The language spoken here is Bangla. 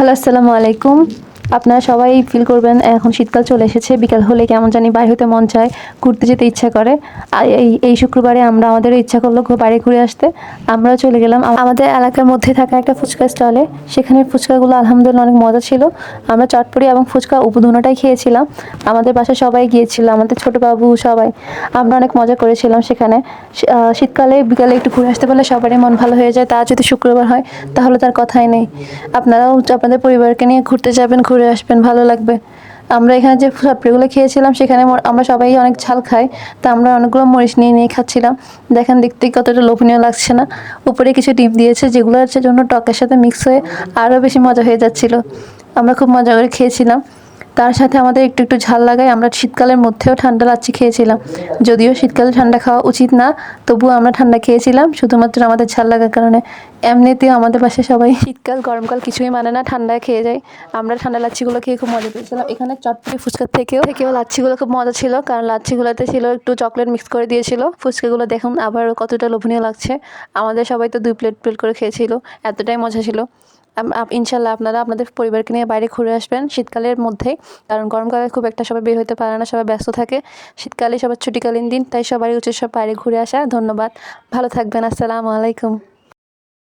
হ্যালো, আসসালামু আলাইকুম। আপনারা সবাই ফিল করবেন এখন শীতকাল চলে এসেছে। বিকাল হলে কেমন জানি বাইরে হতে মন চায়, ঘুরতে যেতে ইচ্ছা করে। আর এই শুক্রবারে আমরা আমাদের ইচ্ছা করলো বাইরে ঘুরে আসতে। আমরাও চলে গেলাম আমাদের এলাকার মধ্যে থাকা একটা ফুচকা স্টলে। সেখানে ফুচকাগুলো আলহামদুলিল্লাহ অনেক মজা ছিল। আমরা চটপটি এবং ফুচকা দুটোটাই খেয়েছিলাম। আমাদের বাসায় সবাই গিয়েছিল, আমাদের ছোট বাবু সবাই। আমরা অনেক মজা করেছিলাম সেখানে। শীতকালে বিকালে একটু ঘুরে আসতে পারলে সবারই মন ভালো হয়ে যায়। তা যদি শুক্রবার হয় তাহলে তার কথাই নেই। আপনারাও আপনাদের পরিবারকে নিয়ে ঘুরতে যাবেন, ঘুরে আসবেন, ভালো লাগবে। আমরা এখানে যে সাপড়িগুলো খেয়েছিলাম সেখানে আমরা সবাই অনেক ঝাল খাই। তা আমরা অনেকগুলো মরিচ নিয়ে নিয়ে খাচ্ছিলাম। দেখেন দেখতে কতটা লোভনীয় লাগছে না? উপরে কিছু ডিম দিয়েছে যেগুলো হচ্ছে জন্য টকের সাথে মিক্স হয়ে আরও বেশি মজা হয়ে যাচ্ছিল। আমরা খুব মজা করে খেয়েছিলাম। তার সাথে আমাদের একটু একটু ঝাল লাগায় আমরা শীতকালের মধ্যেও ঠান্ডা লাচ্ছি খেয়েছিলাম। যদিও শীতকালে ঠান্ডা খাওয়া উচিত না, তবুও আমরা ঠান্ডা খেয়েছিলাম শুধুমাত্র আমাদের ঝাল লাগার কারণে। এমনিতেও আমাদের বাসায় সবাই শীতকাল গরমকাল কিছুই মানে না, ঠান্ডায় খেয়ে যায়। আমরা ঠান্ডা লাচ্ছিগুলো খেয়ে খুব মজা পেয়েছিলাম। এখানে চটপটি ফুচকার থেকেও লাচ্ছিগুলো খুব মজা ছিল, কারণ লাচ্ছিগুলোতে ছিল একটু চকলেট মিক্স করে দিয়েছিল। ফুচকাগুলো দেখুন আবার কতটা লোভনীয় লাগছে। আমাদের সবাই তো 2 প্লেট প্লেট করে খেয়েছিল, এতটাই মজা ছিল। ইনশাল্লাহ আপনারা আপনাদের পরিবারকে নিয়ে বাইরে ঘুরে আসবেন শীতকালের মধ্যে, কারণ গরমকালে খুব একটা সবাই বের হতে পারে না, সবাই ব্যস্ত থাকে। শীতকালে সবার ছুটিকালীন দিন, তাই সবারই উচিত সব বাইরে ঘুরে আসা। ধন্যবাদ, ভালো থাকবেন, আসসালামু আলাইকুম।